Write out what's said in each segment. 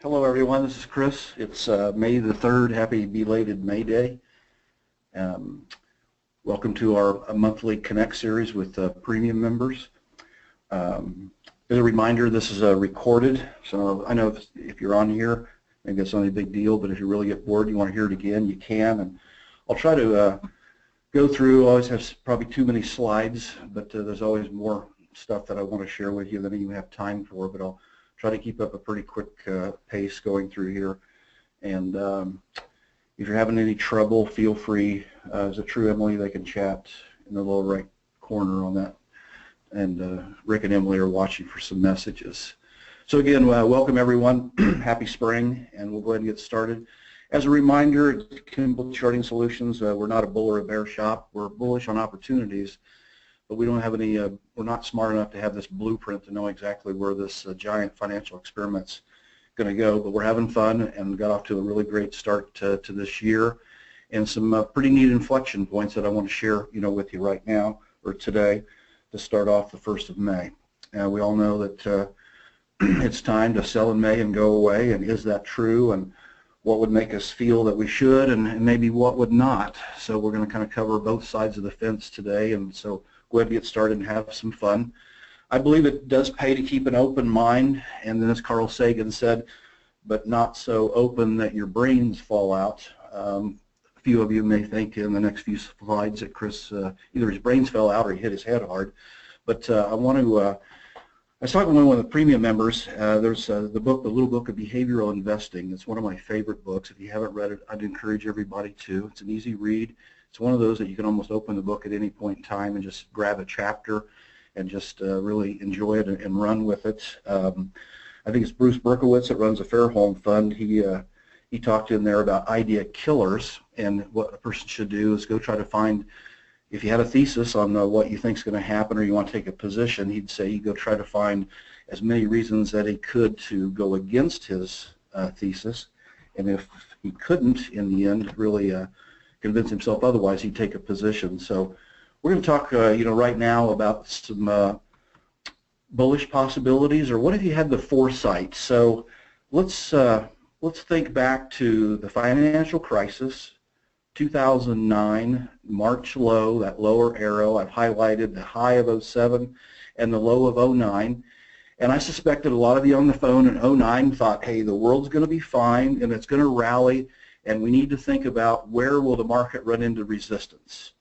Hello everyone, this is Chris. It's May the 3rd. Happy belated May Day. Welcome to our monthly Connect series with premium members. As a reminder, this is recorded, so I know if you're on here, maybe it's not a big deal, but if you really get bored and you want to hear it again, you can. And I'll try to go through. I always have probably too many slides, but there's always more stuff that I want to share with you than you have time for, but I'll try to keep up a pretty quick pace going through here. And if you're having any trouble, feel free. As a true Emily, they can chat in the lower right corner on that. And Rick and Emily are watching for some messages. So again, welcome everyone. Happy spring, and we'll go ahead and get started. As a reminder, at Kimball Charting Solutions, we're not a bull or a bear shop. We're bullish on opportunities, but we don't have any, we're not smart enough to have this blueprint to know exactly where this giant financial experiment's going to go. But we're having fun and got off to a really great start to this year, and some pretty neat inflection points that I want to share, with you right now or today to start off the 1st of May. We all know that it's time to sell in May and go away, and is that true? And what would make us feel that we should, and maybe what would not? So we're going to kind of cover both sides of the fence today, and so go ahead and get started and have some fun. I believe it does pay to keep an open mind, and then as Carl Sagan said, but not so open that your brains fall out. A few of you may think in the next few slides that Chris, either his brains fell out or he hit his head hard. But I want to, I was talking with one of the premium members. There's the book, The Little Book of Behavioral Investing. It's one of my favorite books. If you haven't read it, I'd encourage everybody to. It's an easy read. It's one of those that you can almost open the book at any point in time and just grab a chapter and just really enjoy it and run with it. I think it's Bruce Berkowitz that runs a Fairholme Fund. He talked in there about idea killers, and what a person should do is go try to find, if you had a thesis on what you think is going to happen or you want to take a position, he'd say you go try to find as many reasons that he could to go against his thesis, and if he couldn't in the end really convince himself otherwise, he'd take a position. So we're going to talk, right now about some bullish possibilities, or what if you had the foresight? So let's think back to the financial crisis, 2009, March low, that lower arrow. I've highlighted the high of 07 and the low of 09. And I suspected a lot of you on the phone in 09 thought, hey, the world's going to be fine and it's going to rally, and we need to think about where will the market run into resistance.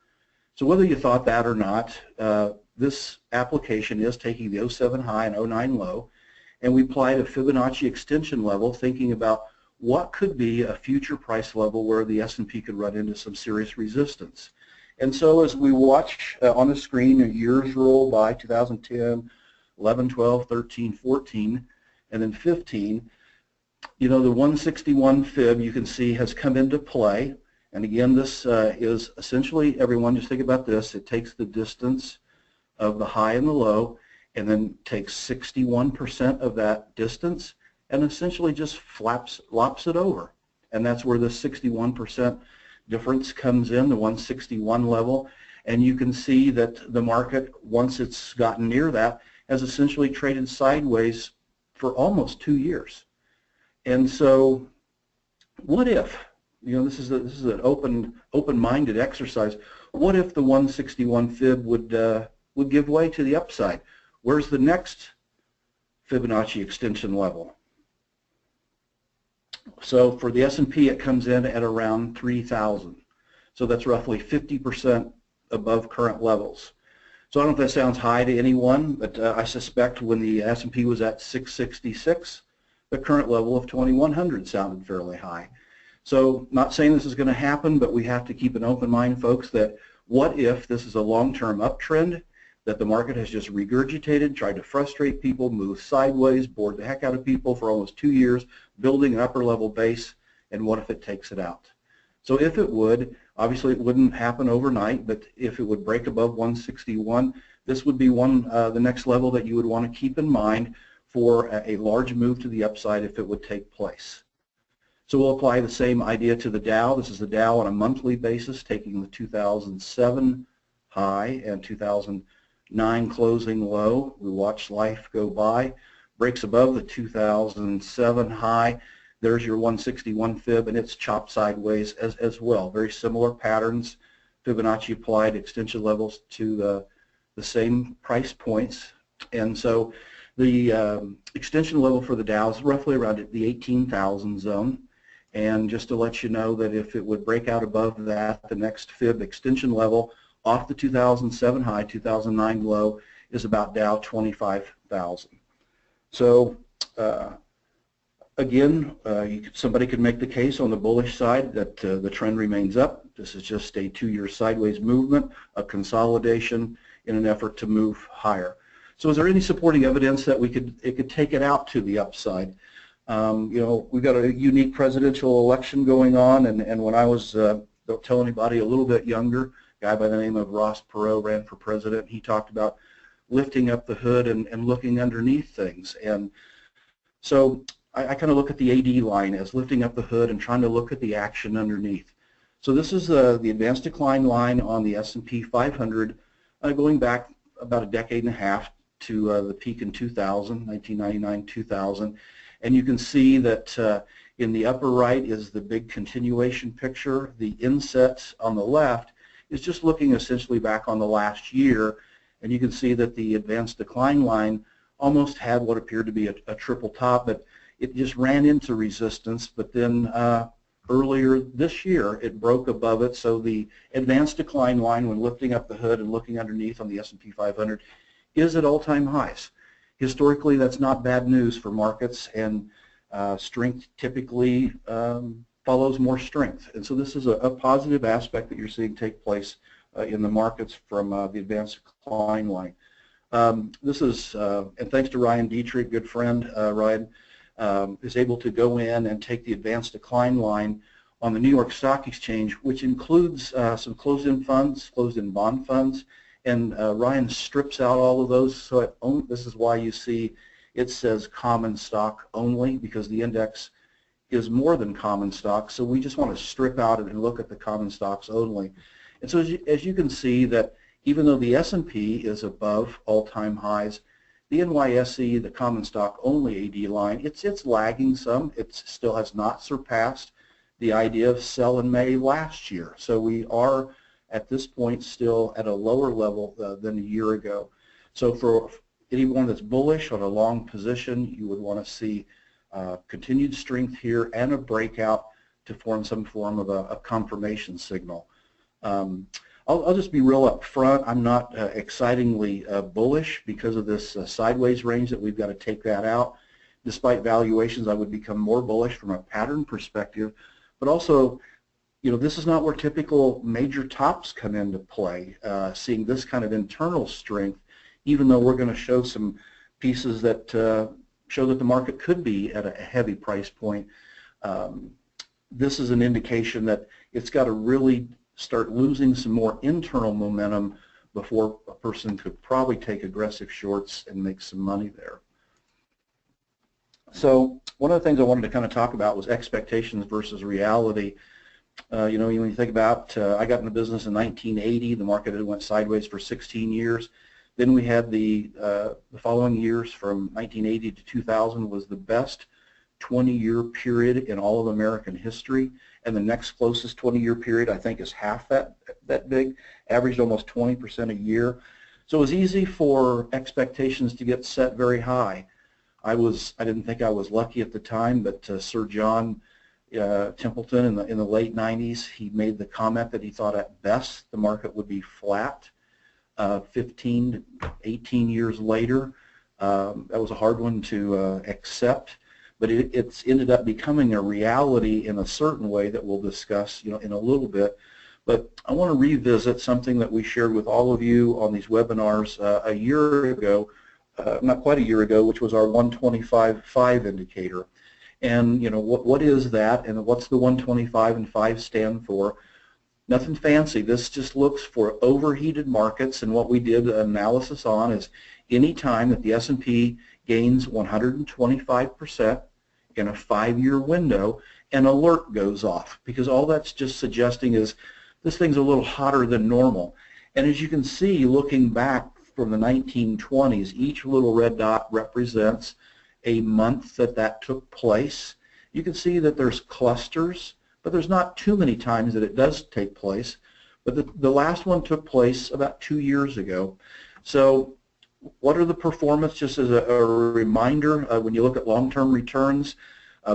So whether you thought that or not, this application is taking the 07 high and 09 low, and we applied a Fibonacci extension level, thinking about what could be a future price level where the S&P could run into some serious resistance. And so as we watch on the screen, years roll by, 2010, 11, 12, 13, 14, and then 15, the 161 fib you can see has come into play. And again, this is essentially, everyone just think about this, it takes the distance of the high and the low and then takes 61% of that distance and essentially just lops it over. And that's where the 61% difference comes in, the 161 level. And you can see that the market, once it's gotten near that, has essentially traded sideways for almost 2 years. And so what if, this is an open-minded exercise, what if the 161 fib would give way to the upside? Where's the next Fibonacci extension level? So for the S&P, it comes in at around 3,000. So that's roughly 50% above current levels. So I don't know if that sounds high to anyone, but I suspect when the S&P was at 666, the current level of 2,100 sounded fairly high. So not saying this is going to happen, but we have to keep an open mind, folks, that what if this is a long-term uptrend that the market has just regurgitated, tried to frustrate people, move sideways, bored the heck out of people for almost 2 years, building an upper-level base, and what if it takes it out? So if it would, obviously it wouldn't happen overnight, but if it would break above 161, this would be the next level that you would want to keep in mind for a large move to the upside if it would take place. So we'll apply the same idea to the Dow. This is the Dow on a monthly basis, taking the 2007 high and 2009 closing low. We watch life go by. breaks above the 2007 high, there's your 161 fib, and it's chopped sideways as well. Very similar patterns, Fibonacci applied extension levels to the same price points. And so the extension level for the Dow is roughly around the 18,000 zone. And just to let you know that if it would break out above that, the next fib extension level off the 2007 high, 2009 low, is about Dow 25,000. So again, somebody could make the case on the bullish side that the trend remains up. This is just a 2-year sideways movement, a consolidation in an effort to move higher. So is there any supporting evidence that it could take it out to the upside? You know, we've got a unique presidential election going on, and when I was, don't tell anybody, a little bit younger, a guy by the name of Ross Perot ran for president. He talked about lifting up the hood and looking underneath things. And so I kind of look at the AD line as lifting up the hood and trying to look at the action underneath. So this is the advanced decline line on the S&P 500 going back about a decade and a half to the peak in 2000, 1999, 2000. And you can see that in the upper right is the big continuation picture. The inset on the left is just looking essentially back on the last year. And you can see that the advanced decline line almost had what appeared to be a triple top, but it just ran into resistance. But then earlier this year, it broke above it. So the advanced decline line, when lifting up the hood and looking underneath on the S&P 500, is at all-time highs. Historically, that's not bad news for markets, and strength typically follows more strength. And so this is a positive aspect that you're seeing take place in the markets from the advanced decline line. This is, and thanks to Ryan Dietrich, good friend, Ryan is able to go in and take the advanced decline line on the New York Stock Exchange, which includes some closed-end funds, closed-end bond funds, and Ryan strips out all of those. So this is why you see it says common stock only, because the index is more than common stock. So we just want to strip out and look at the common stocks only. And so as you can see that even though the S&P is above all-time highs, the NYSE, the common stock only AD line, it's lagging some. It still has not surpassed the idea of sell in May last year. So we are at this point still at a lower level than a year ago. So for anyone that's bullish on a long position, you would want to see continued strength here and a breakout to form some form of a confirmation signal. I'll just be real up front. I'm not excitingly bullish because of this sideways range that we've got to take that out. Despite valuations, I would become more bullish from a pattern perspective, but also, you know, this is not where typical major tops come into play. Seeing this kind of internal strength, even though we're going to show some pieces that show that the market could be at a heavy price point, this is an indication that it's got to really start losing some more internal momentum before a person could probably take aggressive shorts and make some money there. So one of the things I wanted to kind of talk about was expectations versus reality. You know, when you think about, I got in the business in 1980, the market had went sideways for 16 years. Then we had the following years from 1980 to 2000 was the best 20-year period in all of American history, and the next closest 20-year period I think is half that big, averaged almost 20% a year. So it was easy for expectations to get set very high. I didn't think I was lucky at the time, but Sir John Templeton in the late 90s, he made the comment that he thought at best the market would be flat. 15, 18 years later, that was a hard one to accept, but it's ended up becoming a reality in a certain way that we'll discuss, you know, in a little bit. But I want to revisit something that we shared with all of you on these webinars a year ago, not quite a year ago, which was our 125.5 indicator. And you know, what is that, and what's the 125 and 5 stand for? Nothing fancy. This just looks for overheated markets, and what we did analysis on is any time that the S&P gains 125% in a 5-year window, an alert goes off, because all that's just suggesting is this thing's a little hotter than normal. And as you can see, looking back from the 1920s, each little red dot represents a month that took place. You can see that there's clusters, but there's not too many times that it does take place. But the last one took place about 2 years ago. So what are the performance, just as a reminder, when you look at long-term returns,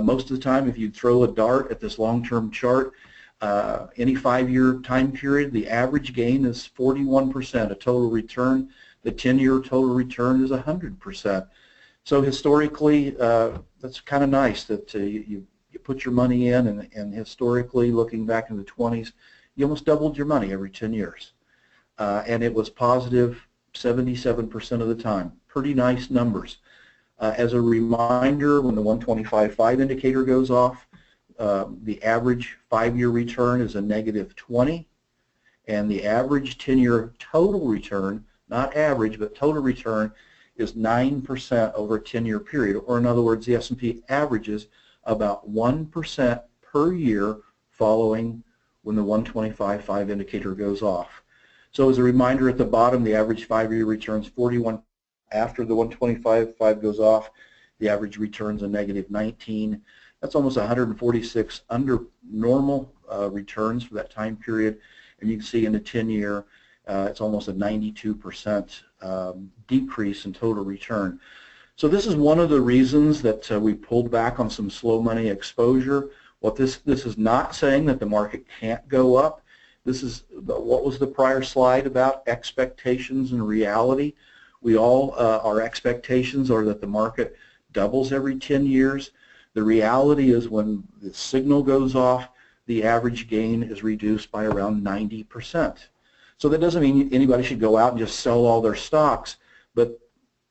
most of the time if you throw a dart at this long-term chart, any 5-year time period, the average gain is 41%, a total return. The 10-year total return is 100%. So historically, that's kind of nice that you put your money in, and historically, looking back in the 20s, you almost doubled your money every 10 years. And it was positive 77% of the time. Pretty nice numbers. As a reminder, when the 125/5 indicator goes off, the average 5-year return is a -20, and the average 10-year total return, not average, but total return, is 9% over a 10-year period. Or in other words, the S&P averages about 1% per year following when the 125/5 indicator goes off. So as a reminder, at the bottom, the average 5-year return is 41. After the 125/5 goes off, the average return is a -19. That's almost 146 under normal returns for that time period. And you can see in the 10-year, it's almost a 92% decrease in total return. So this is one of the reasons that we pulled back on some slow money exposure. What this is not saying that the market can't go up. This is what was the prior slide about, expectations and reality. We all, our expectations are that the market doubles every 10 years. The reality is when the signal goes off, the average gain is reduced by around 90%. So that doesn't mean anybody should go out and just sell all their stocks, but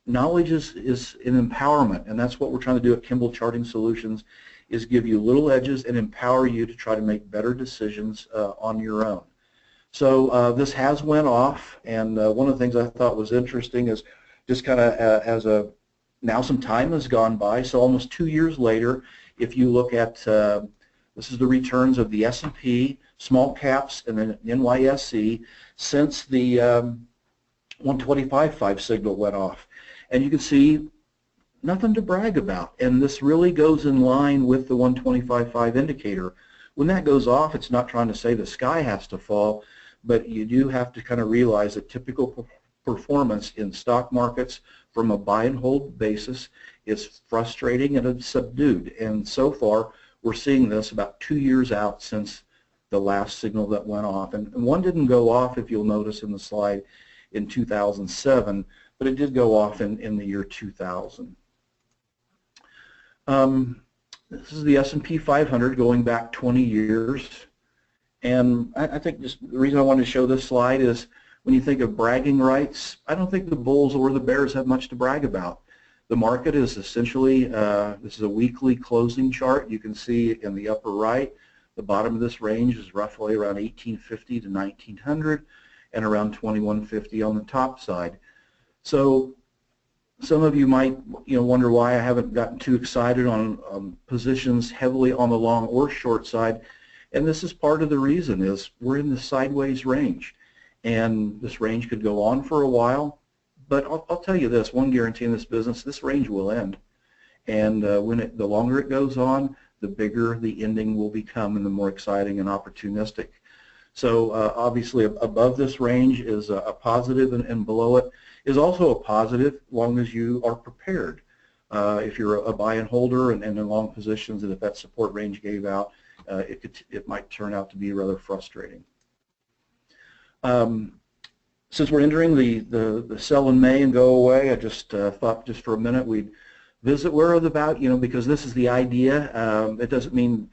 knowledge is an empowerment, and that's what we're trying to do at Kimball Charting Solutions, is give you little edges and empower you to try to make better decisions on your own. So this has went off, and one of the things I thought was interesting is just kind of now some time has gone by, so almost 2 years later, if you look at, this is the returns of the S&P, small caps, and then NYSE since the 125/5 signal went off. And you can see nothing to brag about, and this really goes in line with the 125/5 indicator. When that goes off, it's not trying to say the sky has to fall, but you do have to kind of realize that typical performance in stock markets from a buy and hold basis is frustrating and it's subdued. And so far, we're seeing this about 2 years out since the last signal that went off. And one didn't go off, if you'll notice in the slide, in 2007, but it did go off in the year 2000. This is the S&P 500 going back 20 years. And I think just the reason I wanted to show this slide is when you think of bragging rights, I don't think the bulls or the bears have much to brag about. The market is essentially, this is a weekly closing chart. You can see in the upper right, the bottom of this range is roughly around 1850 to 1900 and around 2150 on the top side. So some of you might wonder why I haven't gotten too excited on positions heavily on the long or short side. And this is part of the reason is we're in the sideways range. And this range could go on for a while. But I'll tell you this, one guarantee in this business, this range will end. And the longer it goes on, the bigger the ending will become and the more exciting and opportunistic. So obviously above this range is a positive, and below it is also a positive as long as you are prepared. If you're a buy and holder and in long positions, and if that support range gave out, it might turn out to be rather frustrating. Since we're entering the sell in May and go away, I just thought just for a minute we'd visit where are the value, because this is the idea. It doesn't mean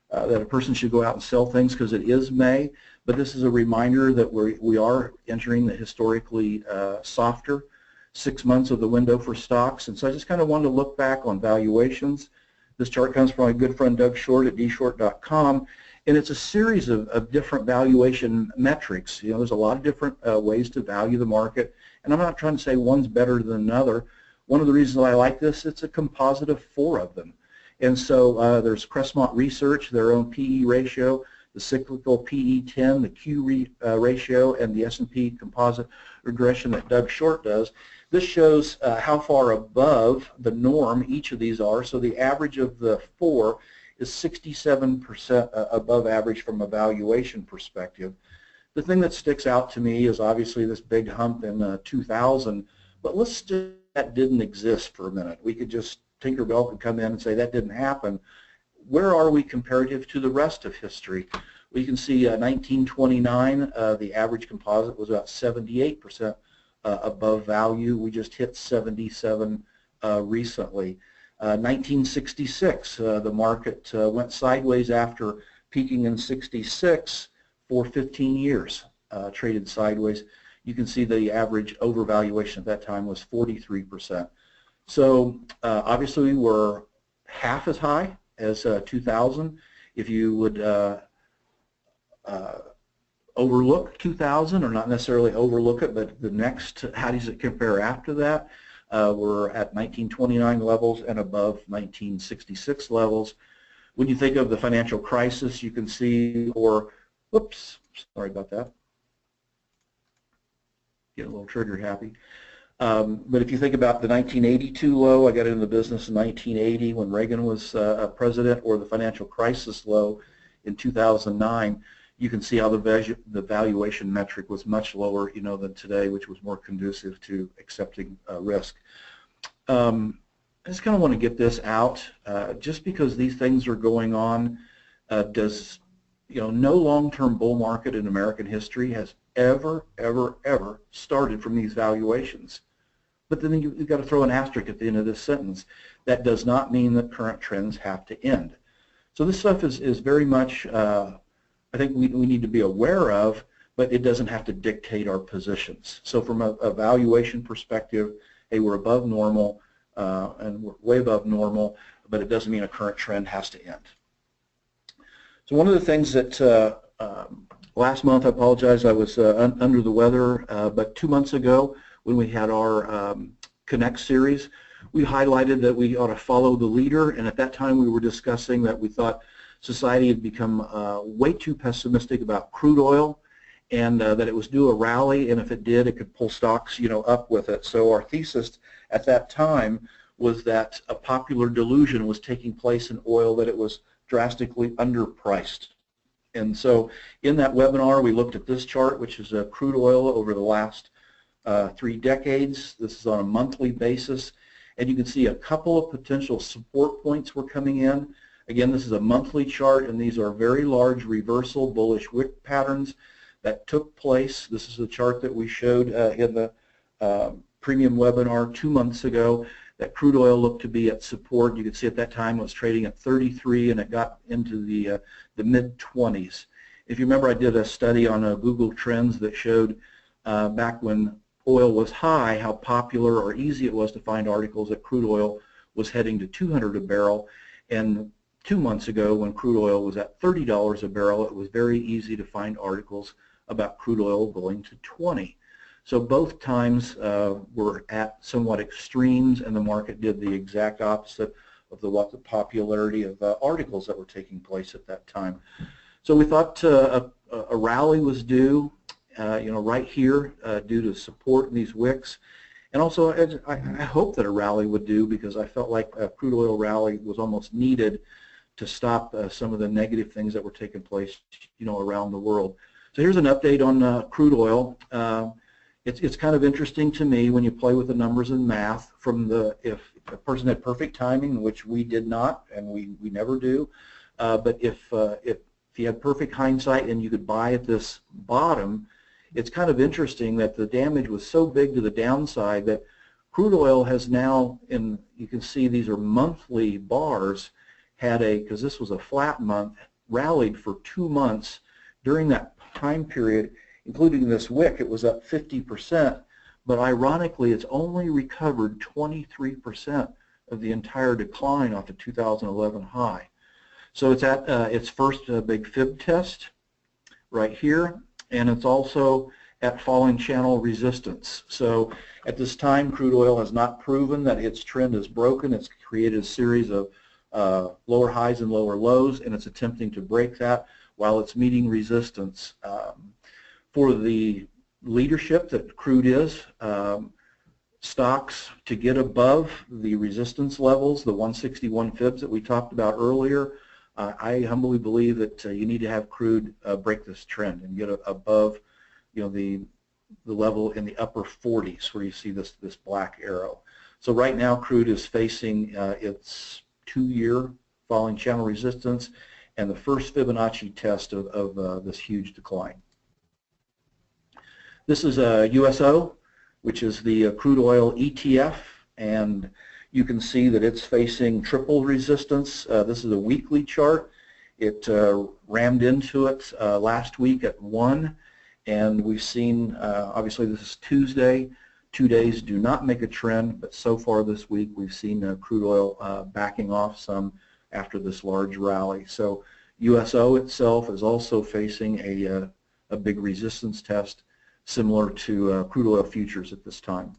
that a person should go out and sell things because it is May, but this is a reminder that we are entering the historically softer 6 months of the window for stocks. And so I just kind of wanted to look back on valuations. This chart comes from my good friend Doug Short at dshort.com, and it's a series of different valuation metrics. There's a lot of different ways to value the market, and I'm not trying to say one's better than another. One of the reasons I like this, it's a composite of 4 of them. And so there's Crestmont Research, their own PE ratio, the cyclical PE10, the Q ratio, and the S&P composite regression that Doug Short does. This shows how far above the norm each of these are. So the average of the 4 is 67% above average from a valuation perspective. The thing that sticks out to me is obviously this big hump in 2000, but let's just that didn't exist for a minute. We could just, Tinkerbell could come in and say that didn't happen. Where are we comparative to the rest of history? We can see 1929, the average composite was about 78% above value. We just hit 77 recently. 1966, the market went sideways after peaking in 66 for 15 years, traded sideways. You can see the average overvaluation at that time was 43%. So obviously we're half as high as 2000. If you would overlook 2000, or not necessarily overlook it, but the next, how does it compare after that? We're at 1929 levels and above 1966 levels. When you think of the financial crisis, you can see, or, whoops, sorry about that. Get a little trigger happy. But if you think about the 1982 low, I got into the business in 1980 when Reagan was president, or the financial crisis low in 2009, you can see how the valuation metric was much lower, than today, which was more conducive to accepting risk. I just kind of want to get this out. Just because these things are going on, no long-term bull market in American history has ever started from these valuations. But then you've got to throw an asterisk at the end of this sentence. That does not mean that current trends have to end. So this stuff is very much, I think we need to be aware of, but it doesn't have to dictate our positions. So from a valuation perspective, hey, we're above normal, and we're way above normal, but it doesn't mean a current trend has to end. So one of the things that last month, I apologize, I was under the weather, but 2 months ago when we had our Connect series, we highlighted that we ought to follow the leader, and at that time we were discussing that we thought society had become way too pessimistic about crude oil, and that it was due a rally, and if it did, it could pull stocks up with it. So our thesis at that time was that a popular delusion was taking place in oil, that it was drastically underpriced. And so in that webinar we looked at this chart, which is crude oil over the last 3 decades. This is on a monthly basis, and you can see a couple of potential support points were coming in. Again, this is a monthly chart, and these are very large reversal bullish wick patterns that took place. This is the chart that we showed in the premium webinar 2 months ago, that crude oil looked to be at support. You can see at that time it was trading at 33, and it got into the mid-20s. If you remember, I did a study on Google Trends that showed back when oil was high, how popular or easy it was to find articles that crude oil was heading to 200 a barrel. And 2 months ago, when crude oil was at $30 a barrel, it was very easy to find articles about crude oil going to 20. So both times were at somewhat extremes, and the market did the exact opposite of the popularity of articles that were taking place at that time. So we thought a rally was due, right here, due to support in these wicks. And also, I hope that a rally would do, because I felt like a crude oil rally was almost needed to stop some of the negative things that were taking place, around the world. So here's an update on crude oil. It's kind of interesting to me when you play with the numbers and math. If a person had perfect timing, which we did not, and we never do, but if you had perfect hindsight and you could buy at this bottom, it's kind of interesting that the damage was so big to the downside that crude oil has now, you can see these are monthly bars, because this was a flat month, rallied for 2 months. During that time period, including this wick, it was up 50%, but ironically it's only recovered 23% of the entire decline off the 2011 high. So it's at its first big fib test right here, and it's also at falling channel resistance. So at this time, crude oil has not proven that its trend is broken. It's created a series of lower highs and lower lows, and it's attempting to break that while it's meeting resistance. For the leadership that crude is, stocks to get above the resistance levels, the 161 fibs that we talked about earlier. I humbly believe that you need to have crude break this trend and get above, the level in the upper 40s where you see this black arrow. So right now crude is facing its 2-year falling channel resistance and the first Fibonacci test of this huge decline. This is a USO, which is the Crude Oil Etf, and you can see that it's facing triple resistance. This is a weekly chart. It rammed into it last week at 1, and we've seen, obviously this is Tuesday, 2 days do not make a trend, but so far this week we've seen crude oil backing off some after this large rally. So USO itself is also facing a big resistance test similar to crude oil futures at this time.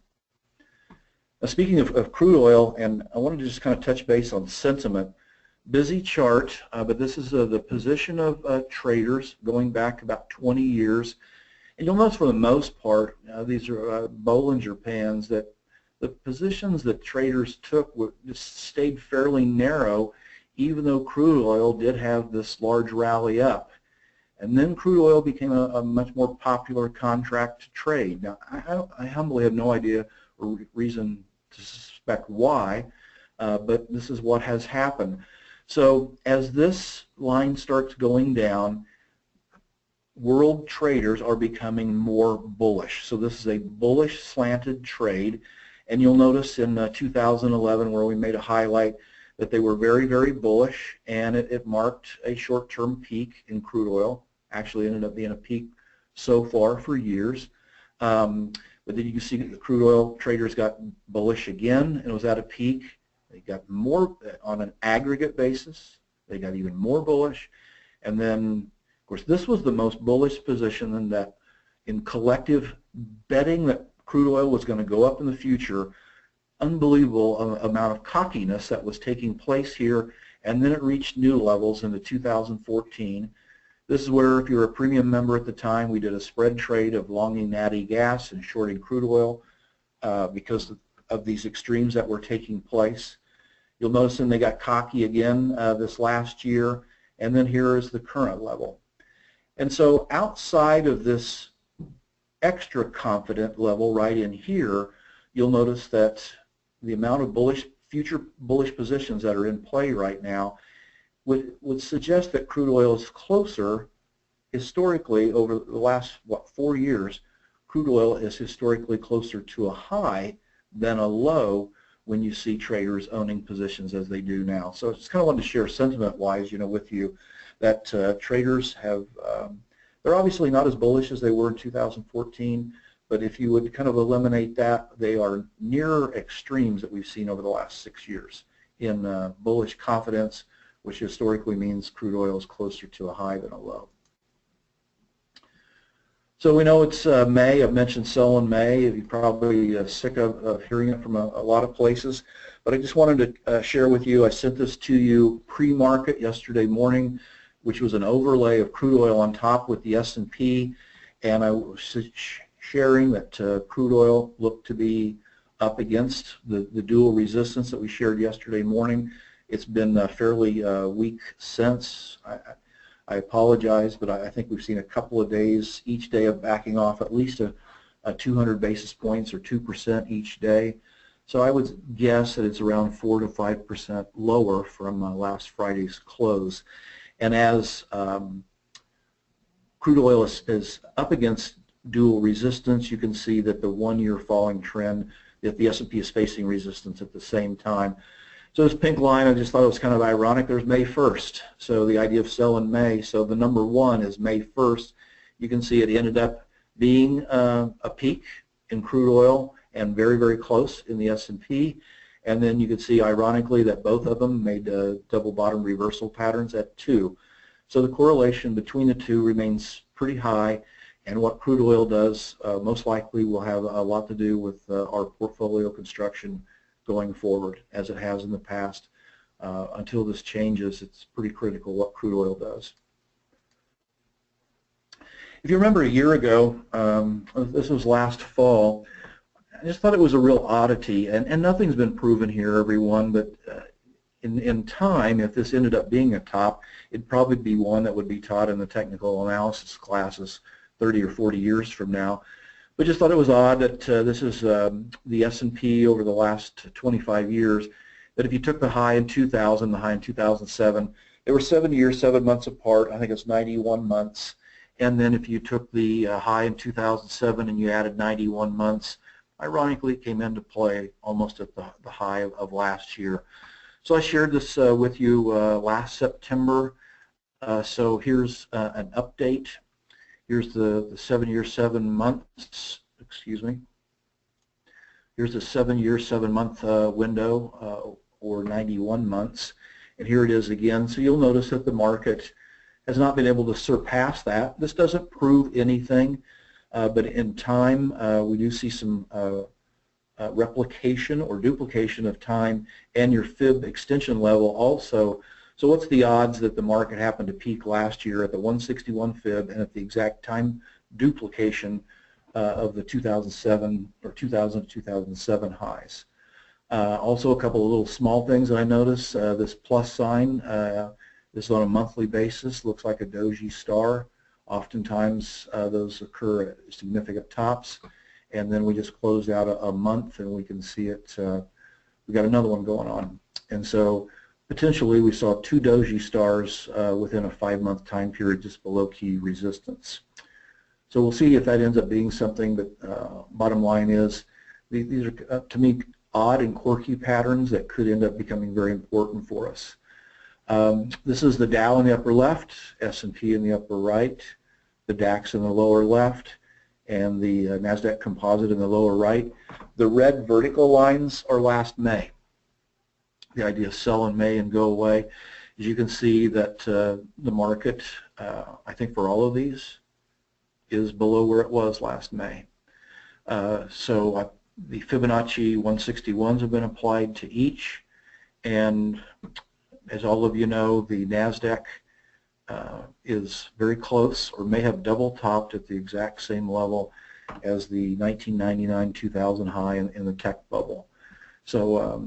Now, speaking of crude oil, and I wanted to just kind of touch base on sentiment. Busy chart, but this is the position of traders going back about 20 years. And you'll notice for the most part, these are Bollinger Bands, that the positions that traders took just stayed fairly narrow, even though crude oil did have this large rally up. And then crude oil became a much more popular contract to trade. Now, I humbly have no idea or reason to suspect why, but this is what has happened. So as this line starts going down, world traders are becoming more bullish. So this is a bullish slanted trade, and you'll notice in 2011 where we made a highlight that they were very, very bullish, and it marked a short-term peak in crude oil. Actually ended up being a peak so far for years. But then you can see that the crude oil traders got bullish again, and it was at a peak. They got more on an aggregate basis. They got even more bullish. And then, of course, this was the most bullish position in that in collective betting that crude oil was going to go up in the future. Unbelievable amount of cockiness that was taking place here, and then it reached new levels into 2014. This is where, if you're a premium member at the time, we did a spread trade of longing natty gas and shorting crude oil because of these extremes that were taking place. You'll notice then they got cocky again this last year, and then here is the current level. And so outside of this extra confident level right in here, you'll notice that the amount of future bullish positions that are in play right now would suggest that crude oil is closer, historically, over the last, 4 years, crude oil is historically closer to a high than a low when you see traders owning positions as they do now. So I just kind of wanted to share sentiment-wise, with you that traders have, they're obviously not as bullish as they were in 2014, but if you would kind of eliminate that, they are near extremes that we've seen over the last 6 years in bullish confidence, which historically means crude oil is closer to a high than a low. So we know it's May. I've mentioned sell in May. You're probably sick of hearing it from a lot of places. But I just wanted to share with you, I sent this to you pre-market yesterday morning, which was an overlay of crude oil on top with the S&P. And I was sharing that crude oil looked to be up against the dual resistance that we shared yesterday morning. It's been fairly weak since. I apologize, but I think we've seen a couple of days, each day of backing off at least a 200 basis points or 2% each day. So I would guess that it's around 4 to 5% lower from last Friday's close. And as crude oil is up against dual resistance, you can see that the 1-year falling trend, that the S&P is facing resistance at the same time. So this pink line, I just thought it was kind of ironic. There's May 1st, so the idea of sell in May. So the number 1 is May 1st. You can see it ended up being a peak in crude oil and very, very close in the S&P. And then you can see, ironically, that both of them made double bottom reversal patterns at 2. So the correlation between the two remains pretty high. And what crude oil does most likely will have a lot to do with our portfolio construction going forward, as it has in the past. Until this changes, it's pretty critical what crude oil does. If you remember a year ago, this was last fall, I just thought it was a real oddity, and nothing's been proven here, everyone, but in time, if this ended up being a top, it'd probably be one that would be taught in the technical analysis classes 30 or 40 years from now. But just thought it was odd that this is the S&P over the last 25 years, that if you took the high in 2000, the high in 2007, they were 7 years, 7 months apart. I think it's 91 months. And then if you took the high in 2007 and you added 91 months, ironically, it came into play almost at the high of last year. So I shared this with you last September. So here's an update. Here's the 7 year, 7 months, excuse me. Here's the 7 year, 7 month window, or 91 months. And here it is again. So you'll notice that the market has not been able to surpass that. This doesn't prove anything, but in time we do see some replication or duplication of time and your fib extension level also. So what's the odds that the market happened to peak last year at the 161 fib and at the exact time duplication of the 2007 or 2000 to 2007 highs? Also a couple of little small things that I noticed. This plus sign, this is on a monthly basis, looks like a doji star. Oftentimes those occur at significant tops. And then we just closed out a month and we can see it, we got another one going on. And so potentially we saw 2 doji stars within a 5-month time period just below key resistance. So we'll see if that ends up being something, but bottom line is these are, to me, odd and quirky patterns that could end up becoming very important for us. This is the Dow in the upper left, S&P in the upper right, the DAX in the lower left, and the NASDAQ composite in the lower right. The red vertical lines are last May. The idea of sell in May and go away. As you can see that the market, I think for all of these, is below where it was last May. So the Fibonacci 161s have been applied to each, and as all of you know, the NASDAQ is very close or may have double topped at the exact same level as the 1999-2000 high in the tech bubble. So a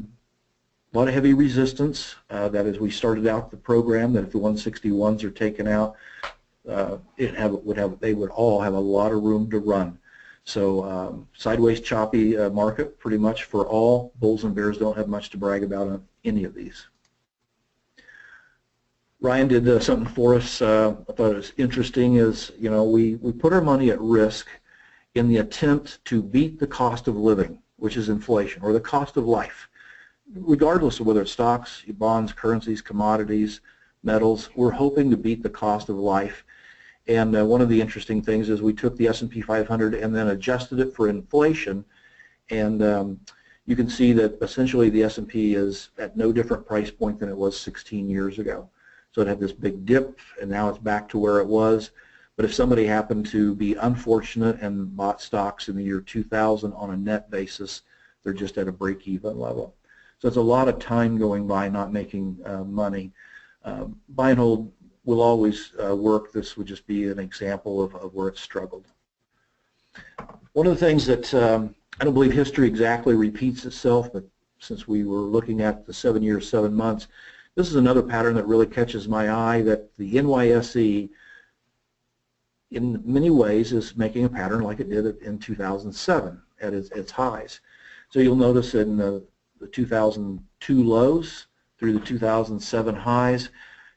lot of heavy resistance that as we started out the program, that if the 161s are taken out, they would all have a lot of room to run. So sideways choppy market pretty much for all. Bulls and bears don't have much to brag about on any of these. Ryan did something for us. I thought it was interesting. Is we put our money at risk in the attempt to beat the cost of living, which is inflation, or the cost of life. Regardless of whether it's stocks, bonds, currencies, commodities, metals, we're hoping to beat the cost of life. And one of the interesting things is we took the S&P 500 and then adjusted it for inflation, and you can see that essentially the S&P is at no different price point than it was 16 years ago. So it had this big dip, and now it's back to where it was. But if somebody happened to be unfortunate and bought stocks in the year 2000 on a net basis, they're just at a break-even level. So it's a lot of time going by not making money. Buy and hold will always work. This would just be an example of where it struggled. One of the things that I don't believe history exactly repeats itself, but since we were looking at the 7 years, 7 months, this is another pattern that really catches my eye, that the NYSE in many ways is making a pattern like it did in 2007 at its highs. So you'll notice in the 2002 lows through the 2007 highs,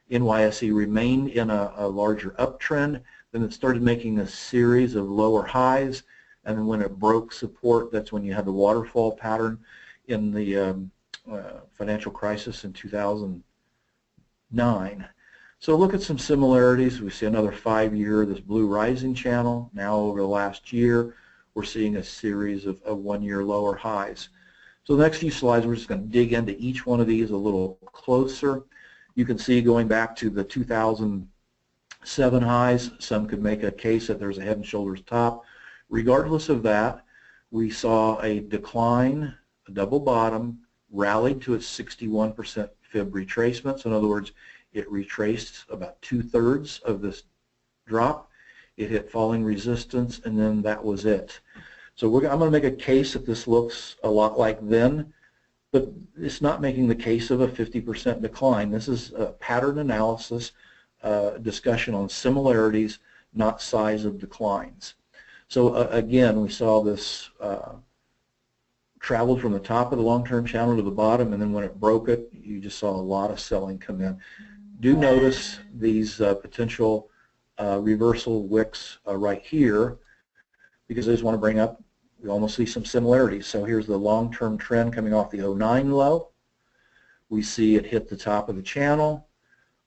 NYSE remained in a larger uptrend. Then it started making a series of lower highs, and then when it broke support, that's when you had the waterfall pattern in the financial crisis in 2009. So look at some similarities. We see another 5-year, this blue rising channel. Now over the last year, we're seeing a series of 1-year lower highs. So the next few slides, we're just going to dig into each one of these a little closer. You can see going back to the 2007 highs, some could make a case that there's a head and shoulders top. Regardless of that, we saw a decline, a double bottom, rallied to its 61% fib retracement. So in other words, it retraced about 2/3 of this drop. It hit falling resistance, and then that was it. So I'm going to make a case that this looks a lot like then, but it's not making the case of a 50% decline. This is a pattern analysis discussion on similarities, not size of declines. So again, we saw this traveled from the top of the long-term channel to the bottom, and then when it broke it, you just saw a lot of selling come in. Do notice these potential reversal wicks right here, because I just want to bring up, we almost see some similarities. So here's the long-term trend coming off the 09 low. We see it hit the top of the channel.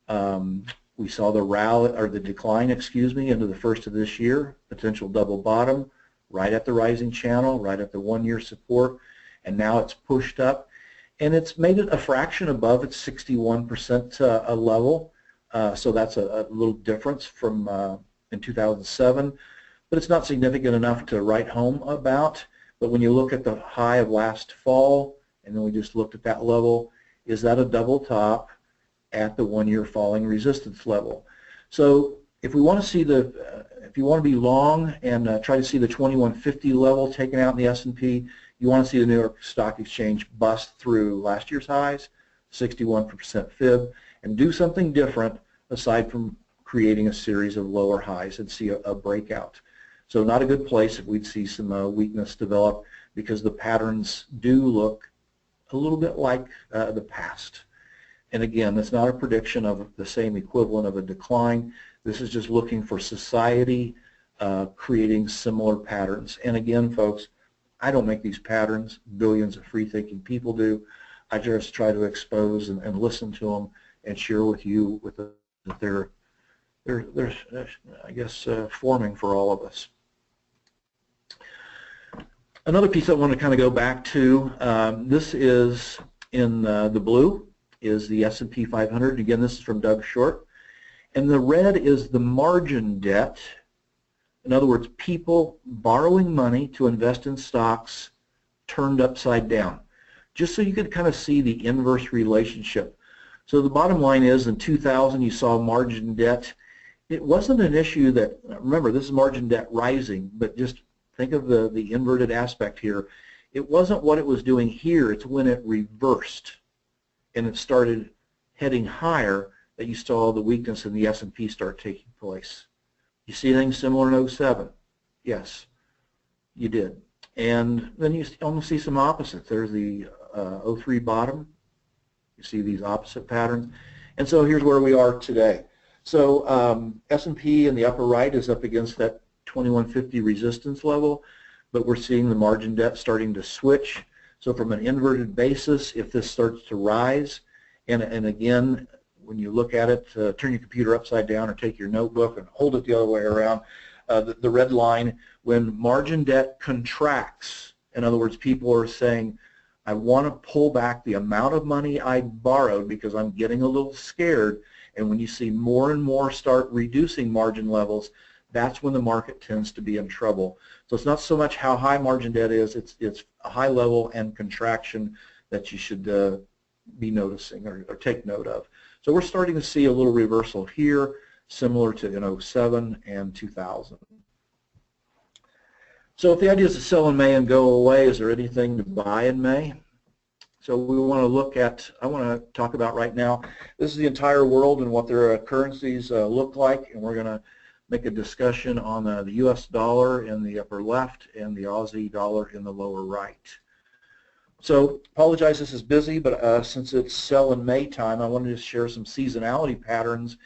We saw the rally, or the decline, excuse me, into the first of this year, potential double bottom, right at the rising channel, right at the 1-year support, and now it's pushed up. And it's made it a fraction above its 61% level, so that's a little difference from in 2007. But it's not significant enough to write home about. But when you look at the high of last fall, and then we just looked at that level, is that a double top at the 1-year falling resistance level? So if we want to see if you want to be long and try to see the 2150 level taken out in the S&P, you want to see the New York Stock Exchange bust through last year's highs, 61% fib, and do something different aside from creating a series of lower highs and see a breakout. So not a good place if we'd see some weakness develop, because the patterns do look a little bit like the past. And again, that's not a prediction of the same equivalent of a decline. This is just looking for society creating similar patterns. And again, folks, I don't make these patterns. Billions of free-thinking people do. I just try to expose and listen to them and share with you that they're I guess, forming for all of us. Another piece I want to kind of go back to, this is in the blue, is the S&P 500. Again, this is from Doug Short. And the red is the margin debt. In other words, people borrowing money to invest in stocks turned upside down. Just so you could kind of see the inverse relationship. So the bottom line is, in 2000 you saw margin debt. It wasn't an issue that, remember, this is margin debt rising, but just think of the inverted aspect here. It wasn't what it was doing here, it's when it reversed and it started heading higher that you saw the weakness in the S&P start taking place. You see things similar in 07? Yes, you did. And then you almost see some opposites. There's the 03 bottom. You see these opposite patterns. And so here's where we are today. So S&P in the upper right is up against that 2150 resistance level, but we're seeing the margin debt starting to switch. So from an inverted basis, if this starts to rise, and again, when you look at it, turn your computer upside down or take your notebook and hold it the other way around, the red line, when margin debt contracts, in other words, people are saying, I want to pull back the amount of money I borrowed because I'm getting a little scared, and when you see more and more start reducing margin levels, that's when the market tends to be in trouble. So it's not so much how high margin debt is, it's a high level and contraction that you should be noticing or take note of. So we're starting to see a little reversal here, similar to in 07 and 2000. So if the idea is to sell in May and go away, is there anything to buy in May? So we want to look at, I want to talk about right now, this is the entire world and what their currencies look like, and we're going to make a discussion on the US dollar in the upper left and the Aussie dollar in the lower right. So apologize, this is busy, but since it's sell in May time, I wanted to share some seasonality patterns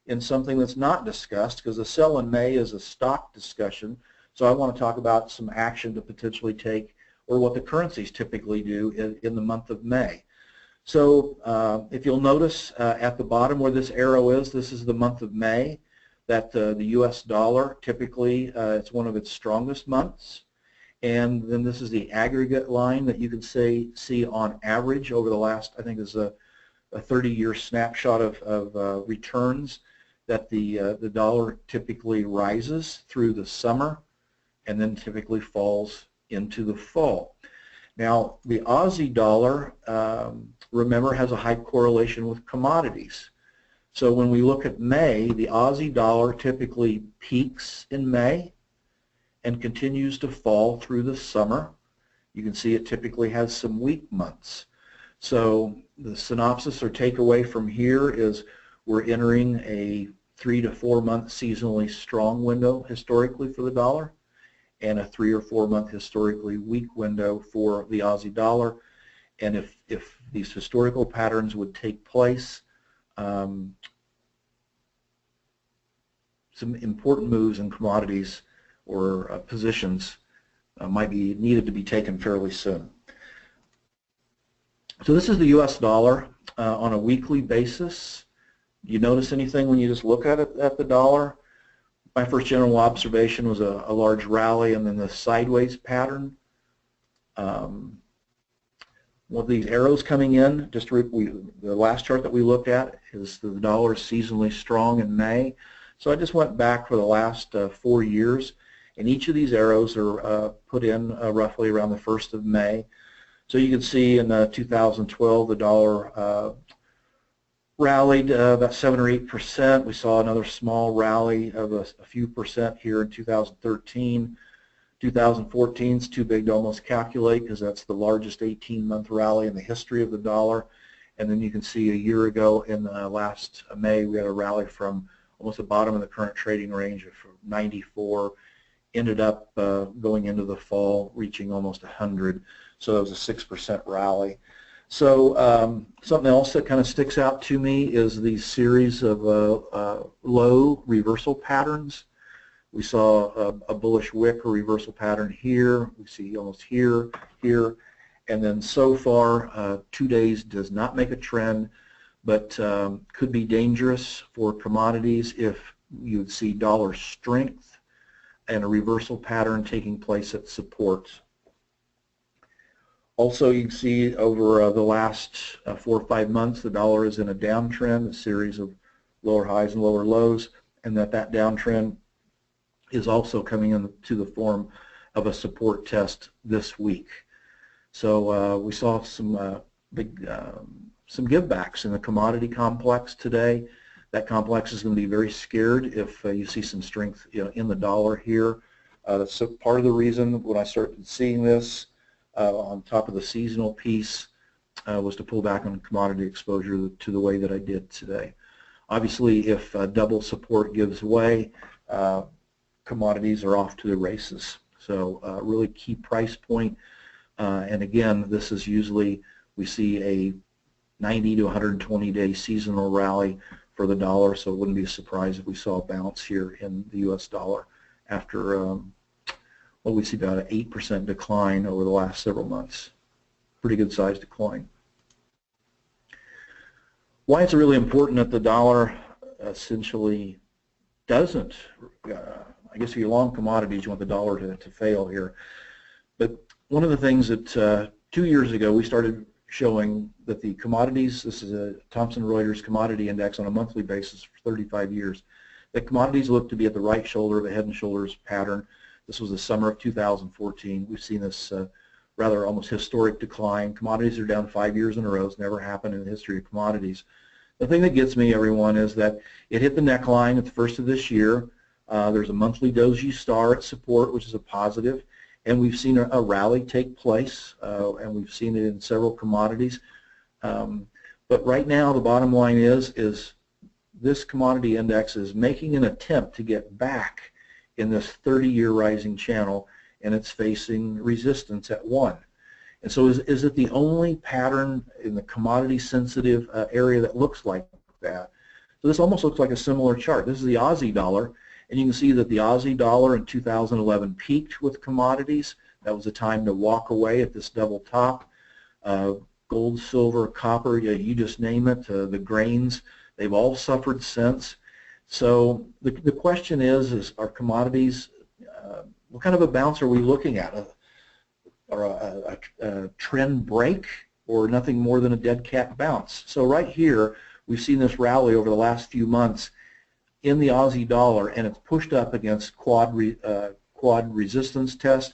in something that's not discussed, because the sell in May is a stock discussion. So I want to talk about some action to potentially take, or what the currencies typically do in the month of May. So if you'll notice at the bottom where this arrow is, this is the month of May, that the US dollar typically, it's one of its strongest months. And then this is the aggregate line that you can see on average over the last, I think is a 30-year snapshot of returns, that the dollar typically rises through the summer and then typically falls into the fall. Now the Aussie dollar, remember, has a high correlation with commodities. So when we look at May, the Aussie dollar typically peaks in May, and continues to fall through the summer. You can see it typically has some weak months. So the synopsis or takeaway from here is we're entering a 3 to 4 month seasonally strong window historically for the dollar, and a 3 or 4 month historically weak window for the Aussie dollar. And if these historical patterns would take place, some important moves in commodities or positions might be needed to be taken fairly soon. So this is the US dollar on a weekly basis. You notice anything when you just look at it at the dollar? My first general observation was a large rally and then the sideways pattern. One of these arrows coming in, the last chart that we looked at is the dollar is seasonally strong in May. So I just went back for the last 4 years, and each of these arrows are put in roughly around the 1st of May. So you can see in 2012 the dollar rallied about 7 or 8%. We saw another small rally of a few percent here in 2013. 2014 is too big to almost calculate because that's the largest 18-month rally in the history of the dollar. And then you can see a year ago in last May we had a rally from almost the bottom of the current trading range of 94, ended up going into the fall reaching almost 100. So that was a 6% rally. So something else that kind of sticks out to me is these series of low reversal patterns. We saw a bullish wick or reversal pattern here. We see almost here, here, and then so far 2 days does not make a trend, but could be dangerous for commodities if you would see dollar strength and a reversal pattern taking place at support. Also, you can see over the last 4 or 5 months the dollar is in a downtrend, a series of lower highs and lower lows, and that downtrend is also coming into the form of a support test this week. So we saw some some givebacks in the commodity complex today. That complex is going to be very scared if you see some strength in the dollar here. That's part of the reason when I started seeing this on top of the seasonal piece was to pull back on commodity exposure to the way that I did today. Obviously, if double support gives way, commodities are off to the races. So really key price point, and again, this is usually we see a 90 to 120 day seasonal rally for the dollar, so it wouldn't be a surprise if we saw a bounce here in the US dollar after what we see about an 8% decline over the last several months. Pretty good sized decline. Why is it really important that the dollar essentially doesn't, I guess if you're long commodities, you want the dollar to fail here. But one of the things that 2 years ago we started showing that the commodities, this is a Thomson Reuters commodity index on a monthly basis for 35 years, that commodities look to be at the right shoulder of a head and shoulders pattern. This was the summer of 2014. We've seen this rather almost historic decline. Commodities are down 5 years in a row. It's never happened in the history of commodities. The thing that gets me, everyone, is that it hit the neckline at the first of this year. There's a monthly doji star at support, which is a positive, and we've seen a rally take place, and we've seen it in several commodities. But right now, the bottom line is this commodity index is making an attempt to get back in this 30-year rising channel, and it's facing resistance at 1. And so is it the only pattern in the commodity-sensitive area that looks like that? So this almost looks like a similar chart. This is the Aussie dollar, and you can see that the Aussie dollar in 2011 peaked with commodities. That was the time to walk away at this double top. Gold, silver, copper, you just name it, the grains, they've all suffered since. So the question is are commodities, what kind of a bounce are we looking at? Or a trend break, or nothing more than a dead cat bounce? So right here, we've seen this rally over the last few months in the Aussie dollar, and it's pushed up against quad resistance test,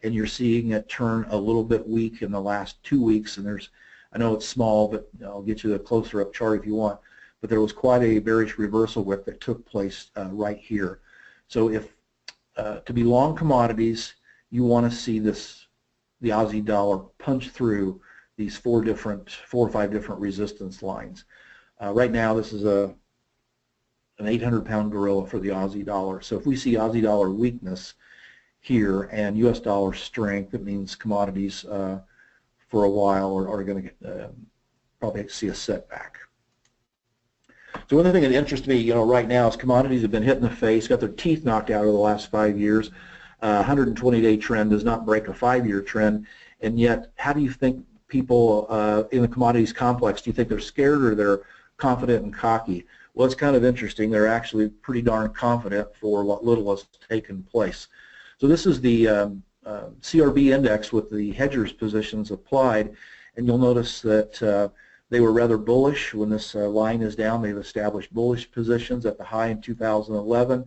and you're seeing it turn a little bit weak in the last 2 weeks. And there's, I know it's small, but I'll get you a closer up chart if you want, but there was quite a bearish reversal wick that took place right here. So if to be long commodities, you want to see this, the Aussie dollar punch through these four or five different resistance lines. Right now, this is an 800-pound gorilla for the Aussie dollar. So if we see Aussie dollar weakness here and U.S. dollar strength, it means commodities for a while are going to probably see a setback. So one of the things that interests me, right now is commodities have been hit in the face, got their teeth knocked out over the last 5 years. 120-day trend does not break a 5-year trend, and yet how do you think people in the commodities complex, do you think they're scared or they're confident and cocky? Well, it's kind of interesting. They're actually pretty darn confident for what little has taken place. So this is the CRB index with the hedgers positions applied, and you'll notice that they were rather bullish when this line is down. They've established bullish positions at the high in 2011.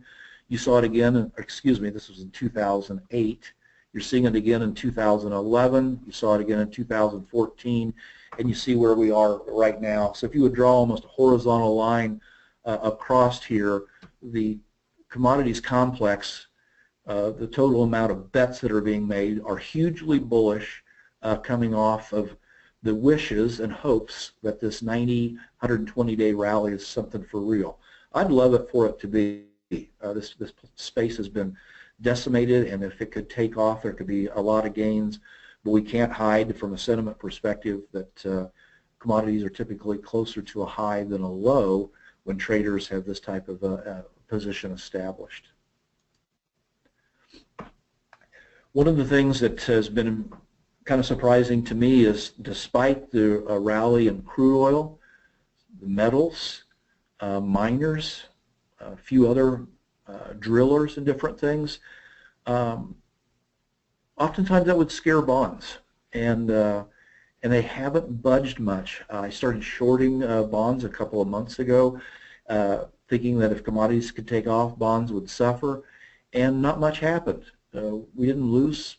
You saw it again, excuse me, this was in 2008. You're seeing it again in 2011. You saw it again in 2014, and you see where we are right now. So if you would draw almost a horizontal line across here, the commodities complex, the total amount of bets that are being made are hugely bullish, coming off of the wishes and hopes that this 90, 120-day rally is something for real. I'd love it for it to be. This space has been decimated, and if it could take off, there could be a lot of gains, but we can't hide from a sentiment perspective that commodities are typically closer to a high than a low when traders have this type of position established. One of the things that has been kind of surprising to me is, despite the rally in crude oil, the metals, miners, a few other drillers and different things, oftentimes that would scare bonds, and they haven't budged much. I started shorting bonds a couple of months ago, thinking that if commodities could take off, bonds would suffer, and not much happened. We didn't lose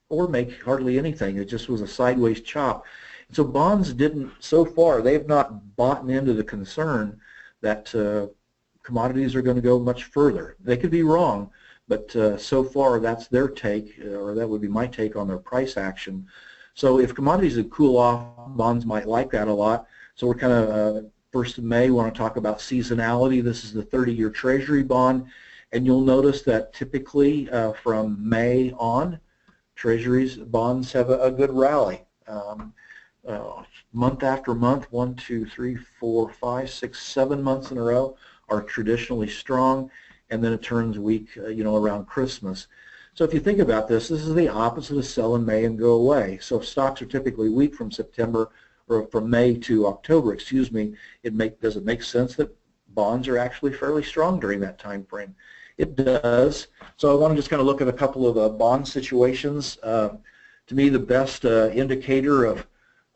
or make hardly anything. It just was a sideways chop. So bonds didn't, so far, they've not bought into the concern that commodities are going to go much further. They could be wrong, but so far that's their take, or that would be my take on their price action. So if commodities would cool off, bonds might like that a lot. So we're kind of, 1st of May, we want to talk about seasonality. This is the 30-year Treasury bond, and you'll notice that typically from May on, Treasuries bonds have a good rally. Month after month, 1, 2, 3, 4, 5, 6, 7 months in a row are traditionally strong, and then it turns weak, around Christmas. So if you think about this, this is the opposite of sell in May and go away. So if stocks are typically weak from September, or from May to October, excuse me, does it make sense that bonds are actually fairly strong during that time frame? It does. So I want to just kind of look at a couple of bond situations. To me, the best indicator of,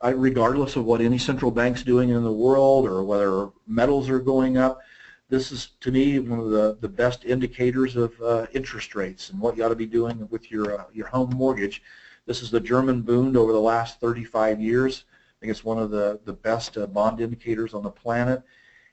regardless of what any central bank's doing in the world or whether metals are going up, this is, to me, one of the best indicators of interest rates and what you ought to be doing with your home mortgage. This is the German Bund over the last 35 years. I think it's one of the best bond indicators on the planet.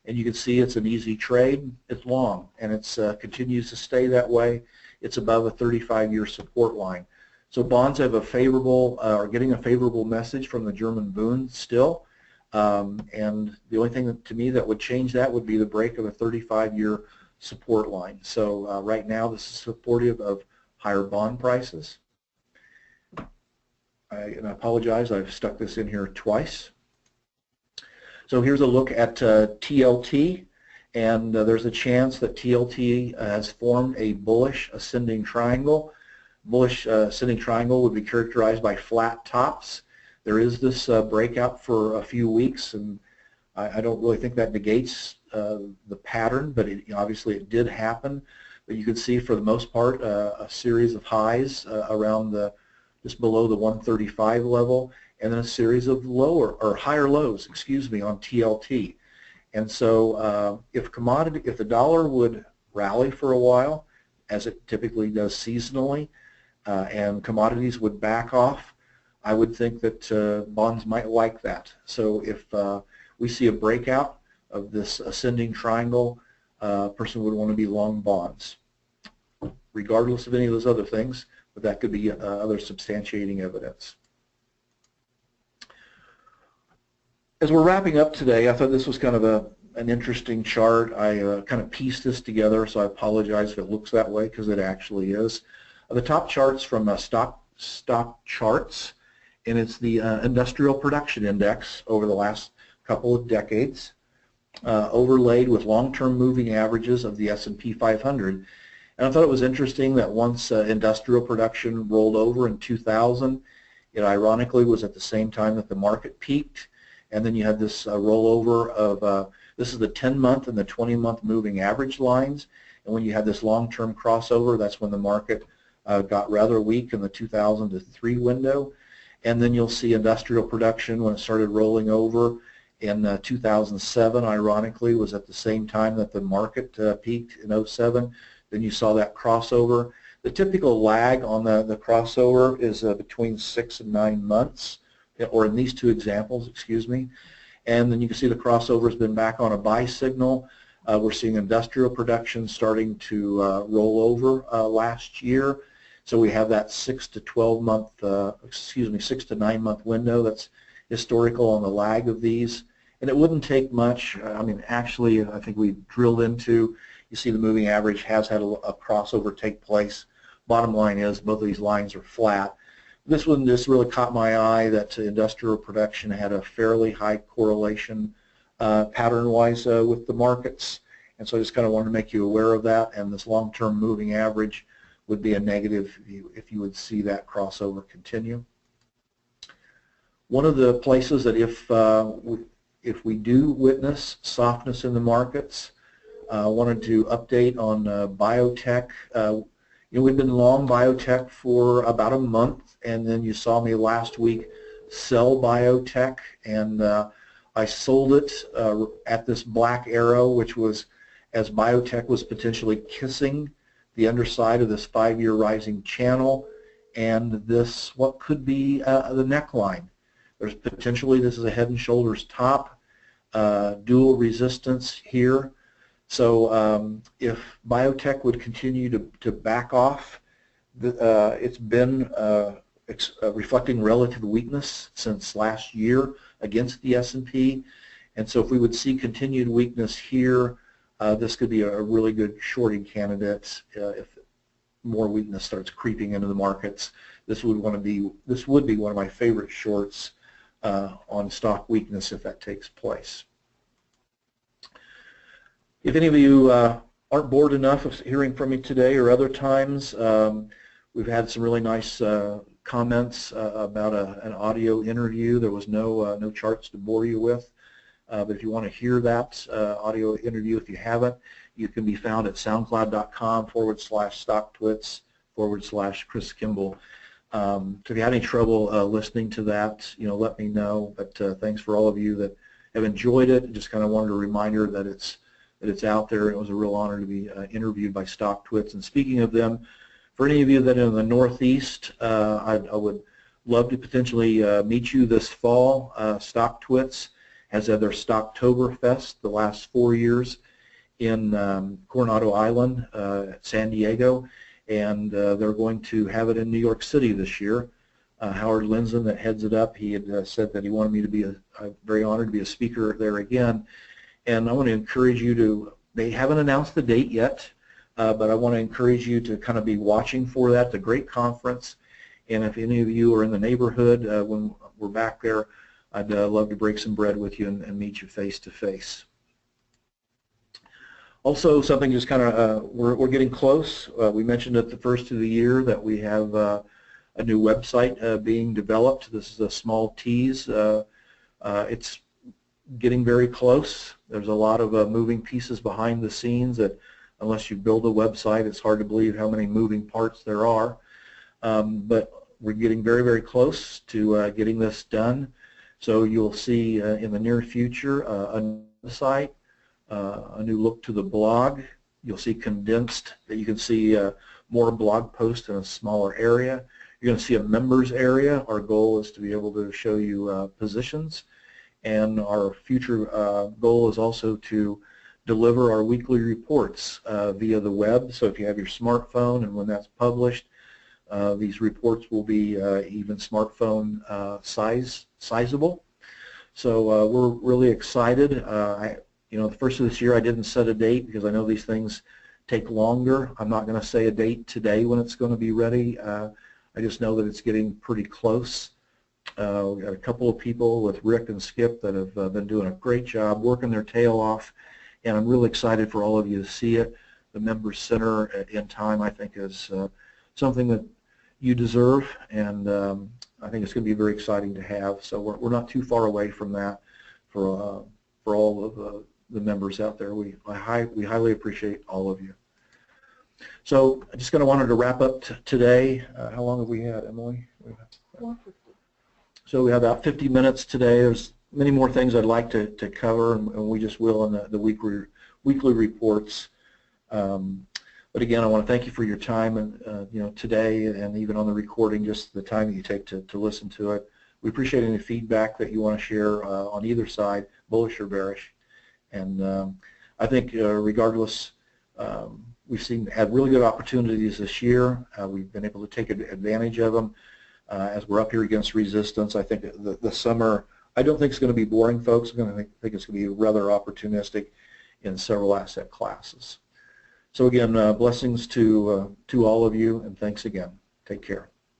And you can see it's an easy trade. It's long, and it continues to stay that way. It's above a 35-year support line. So bonds have a favorable, are getting a favorable message from the German Bund still. And the only thing that, to me, that would change that would be the break of a 35-year support line. So right now, this is supportive of higher bond prices. And I apologize, I've stuck this in here twice. So here's a look at TLT, and there's a chance that TLT has formed a bullish ascending triangle. Bullish ascending triangle would be characterized by flat tops. There is this breakout for a few weeks, and I don't really think that negates the pattern, but obviously it did happen. But you can see, for the most part, a series of highs around just below the 135 level, and then a series of higher lows, excuse me, on TLT. And so if the dollar would rally for a while, as it typically does seasonally, and commodities would back off, I would think that bonds might like that. So if we see a breakout of this ascending triangle, a person would want to be long bonds. regardless of any of those other things, but that could be other substantiating evidence. As we're wrapping up today, I thought this was kind of an interesting chart. I kind of pieced this together, so I apologize if it looks that way, because it actually is. The top chart's from Stock Charts, and it's the Industrial Production Index over the last couple of decades, overlaid with long-term moving averages of the S&P 500. And I thought it was interesting that once industrial production rolled over in 2000, it ironically was at the same time that the market peaked. And then you had this rollover of, this is the 10-month and the 20-month moving average lines. And when you had this long-term crossover, that's when the market got rather weak in the 2000 to 3 window. And then you'll see industrial production when it started rolling over in 2007, ironically, was at the same time that the market peaked in 07. Then you saw that crossover. The typical lag on the crossover is between 6 and 9 months. Or in these two examples, excuse me. And then you can see the crossover has been back on a buy signal. We're seeing industrial production starting to roll over last year. So we have that 6 to 9 month window that's historical on the lag of these. And it wouldn't take much. I mean, actually, I think we drilled into, you see the moving average has had a crossover take place. Bottom line is both of these lines are flat. This one just really caught my eye that industrial production had a fairly high correlation pattern-wise with the markets. And so I just kind of wanted to make you aware of that. And this long-term moving average would be a negative if you would see that crossover continue. One of the places that if we do witness softness in the markets, I wanted to update on biotech. We've been long biotech for about a month, and then you saw me last week sell biotech, and I sold it at this black arrow, which was as biotech was potentially kissing the underside of this 5-year rising channel, and this what could be the neckline. There's potentially, this is a head and shoulders top, dual resistance here. So if biotech would continue to back off, it's been reflecting relative weakness since last year against the S&P. And so if we would see continued weakness here, this could be a really good shorting candidate if more weakness starts creeping into the markets. This would be one of my favorite shorts on stock weakness if that takes place. If any of you aren't bored enough of hearing from me today or other times, we've had some really nice comments about an audio interview. There was no charts to bore you with, but if you want to hear that audio interview, if you haven't, you can be found at soundcloud.com/stocktwits/Chris Kimball. So if you had any trouble listening to that, let me know. But thanks for all of you that have enjoyed it. Just kind of wanted a reminder that it's out there. It was a real honor to be interviewed by StockTwits. And speaking of them, for any of you that are in the Northeast, I would love to potentially meet you this fall. StockTwits has had their Stocktoberfest the last 4 years in Coronado Island at San Diego, and they're going to have it in New York City this year. Howard Lindzen, that heads it up, he had said that he wanted me to be very honored to be a speaker there again. And I want to encourage you to, they haven't announced the date yet, but I want to encourage you to kind of be watching for that. It's a great conference, and if any of you are in the neighborhood when we're back there, I'd love to break some bread with you and meet you face to face. Also, something just kind of, we're getting close. We mentioned at the first of the year that we have a new website being developed. This is a small tease. It's getting very close. There's a lot of moving pieces behind the scenes that unless you build a website, it's hard to believe how many moving parts there are. But we're getting very, very close to getting this done. So you'll see in the near future a new site, a new look to the blog. You'll see condensed, that you can see more blog posts in a smaller area. You're going to see a members area. Our goal is to be able to show you positions. And our future goal is also to deliver our weekly reports via the web. So if you have your smartphone, and when that's published, these reports will be even smartphone sizable. So we're really excited. The first of this year I didn't set a date because I know these things take longer. I'm not going to say a date today when it's going to be ready. I just know that it's getting pretty close. We've got a couple of people with Rick and Skip that have been doing a great job working their tail off, and I'm really excited for all of you to see it. The Member Center in time, I think, is something that you deserve, and I think it's going to be very exciting to have. So we're not too far away from that for all of the members out there. We highly appreciate all of you. So I just kind of wanted to wrap up today. How long have we had, Emily? So we have about 50 minutes today. There's many more things I'd like to cover, and we just will in the weekly reports. But again, I want to thank you for your time, and today, and even on the recording, just the time that you take to listen to it. We appreciate any feedback that you want to share on either side, bullish or bearish. And I think regardless, we've had really good opportunities this year. We've been able to take advantage of them as we're up here against resistance. I think the summer, I don't think it's going to be boring, folks. I think it's going to be rather opportunistic in several asset classes. So again, blessings to all of you, and thanks again. Take care.